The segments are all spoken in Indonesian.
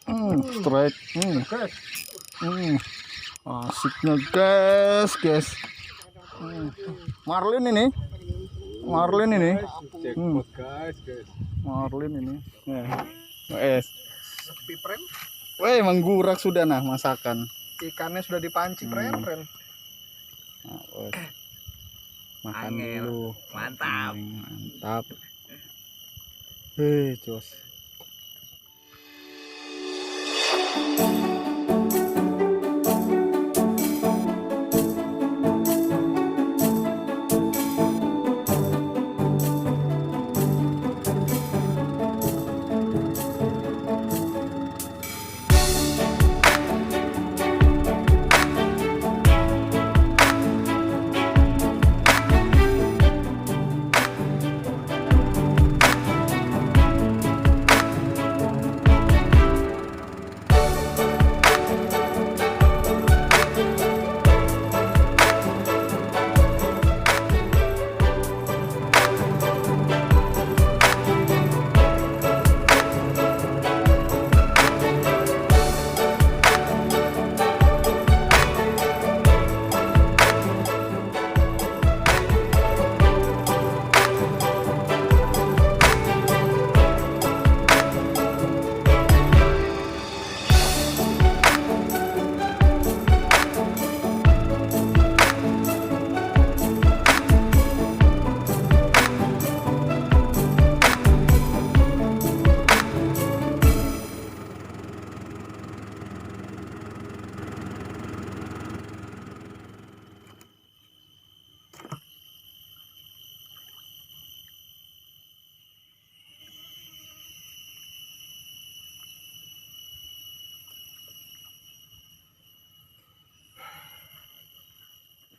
Strike. Asiknya guys. Marlin ini. Marlin ini. Sepi friend. Weh, menggurak sudah nah masakan. Ikannya sudah dipancing friend. Nah, makan Angel. dulu. Mantap. Mantap. Jos.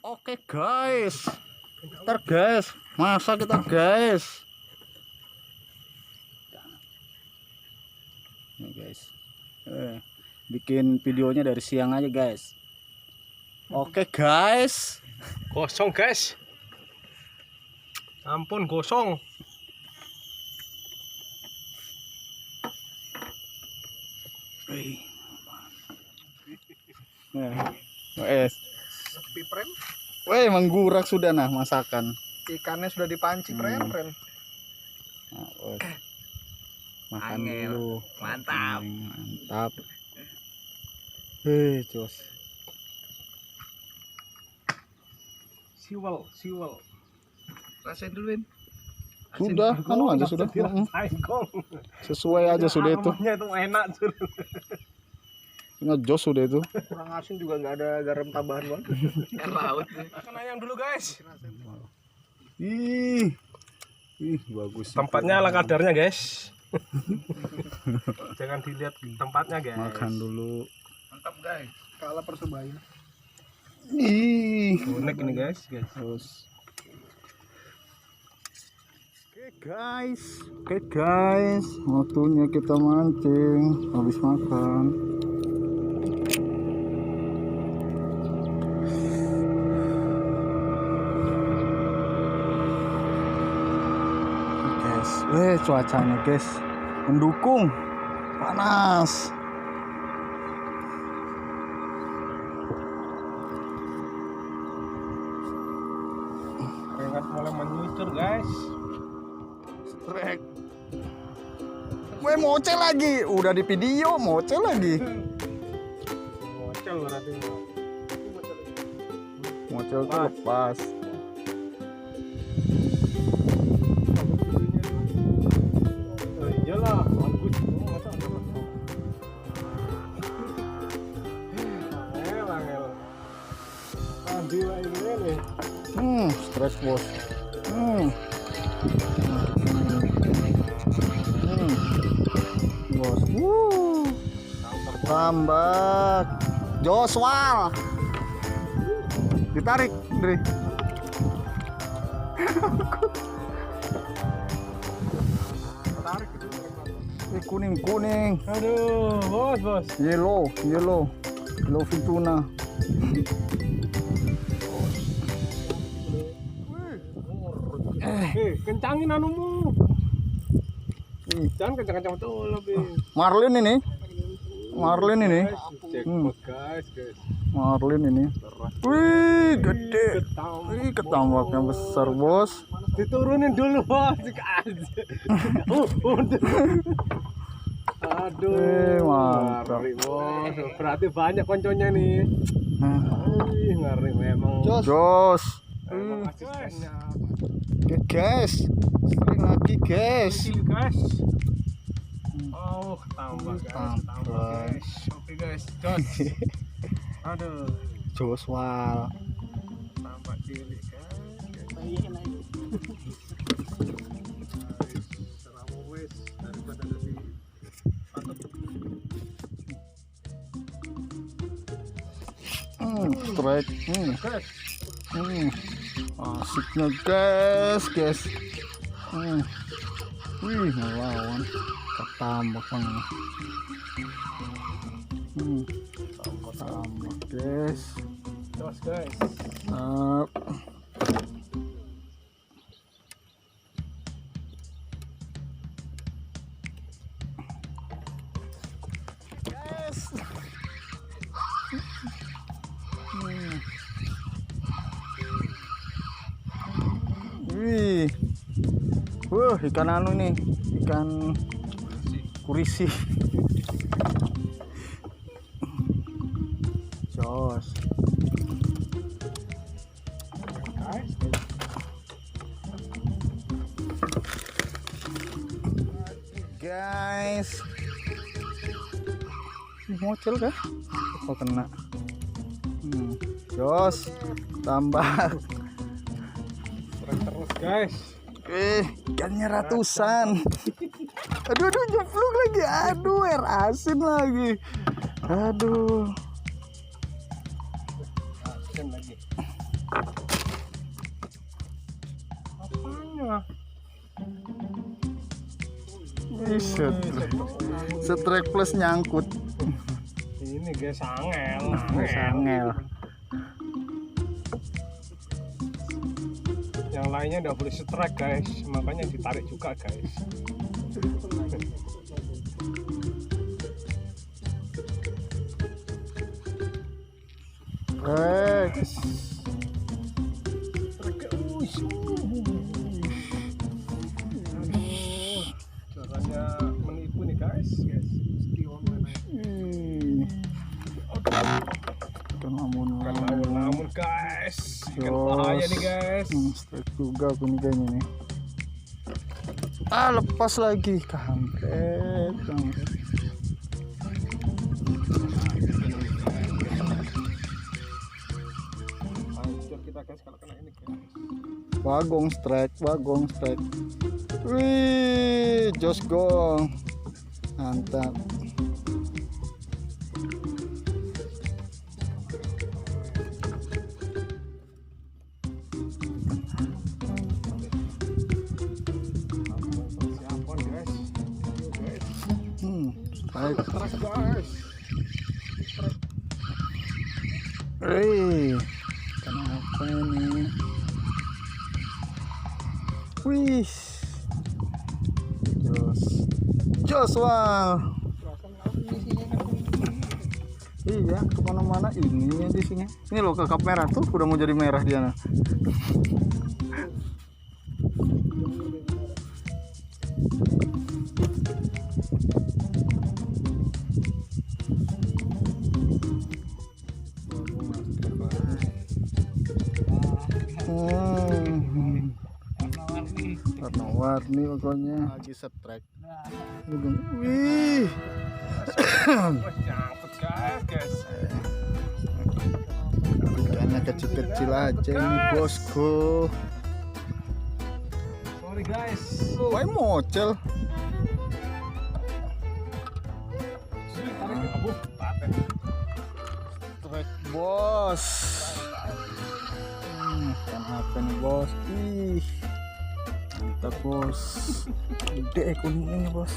Oke guys, ntar guys, masa kita guys. Nih guys, bikin videonya dari siang aja guys. Oke guys, Gosong guys. Ampun gosong. Sepi friend. Weh, menggurak sudah nah masakan. Ikannya sudah dipancing friend. Nah, makan Angel. dulu. Mantap. Mantap. Jos. Siwel. Rasain duluin. Sudah, anu aja sudah. Sesuai aja sudah itu. Aromanya itu enak tuh. Ngejos sudah itu. Kurang asin juga nggak ada garam tambahan bang. Air laut. Kena yang dulu guys. Ih, bagus. Tempatnya ala kadarnya guys. Jangan dilihat tempatnya guys. Makan dulu. Mantap guys. Kalah Persebaya. Ih, Unik ini guys. terus. Oke guys, waktunya kita mancing habis makan. Guys, cuacanya guys mendukung, panas. Keringat mulai menyucur guys. Strek. Gue mocel lagi, udah di video mocel lagi. Mocel berarti. Mocel tuh lepas. Oh, iyalah, bagus. Angel. Andi lah ini nih. Stres bos. Bos. Tambak. Joswal. Ditarik, Dri. Tarik itu. Kuning. Aduh, bos. Yellow fintuna. Kencangin anumu. Jangan kencang-kencang betul lebih. Marlin ini. marlin ini. Jackpot guys. Marlin ini. Wih, gede. Wih, ketambaknya besar, bos. Diturunin dulu bos. Aduh, mantap. ngeri bos. Berarti banyak konconya nih. Ngeri memang. Jos. Emang asistennya. Oke, guys. Sering lagi, guys. Oh, tambah guys. Oke guys, jos. Aduh, Joshua. tambah cilik guys. Seramu wes daripada nanti Strike. Asiknya guys. Wih, melawan ketambak bang. Ketambak guys. jos guys. Guys. Wih. Ikan anu nih, ikan kurisi. Jos. Guys. Mocel kah? Oh, kena. Jos, tambah. Terus guys. Ikannya ratusan. Aduh, jeblok lagi. Aduh, air asin lagi. Aduh. Asin lagi. Apanya? Strike plus nyangkut. Ini guys, angel. Sangel. Yang lainnya udah boleh strike guys, makanya ditarik juga guys. Caranya menipu nih guys. Namun guys, ikan bahaya nih guys. Strike juga aku nih kayaknya nih. Lepas lagi, kampret. Hancur kita guys kalau kena ini guys. Bagong strike. Wih, jos gong. Mantap. Strike guys. Kenapa nih? Wih, Joshua. Iya, kemana-mana ini di sini. Ini loh kakap merah tuh, udah mau jadi merah dia nah. Warna-warni pokoknya lagi strike. Wih, Nyangkut guys. ikannya kecil-kecil aja ini bosku. Sorry guys. Why mocel? Strike bos. Ikan apa nih bos? Ih, mantap bos. Gede kuningnya bos.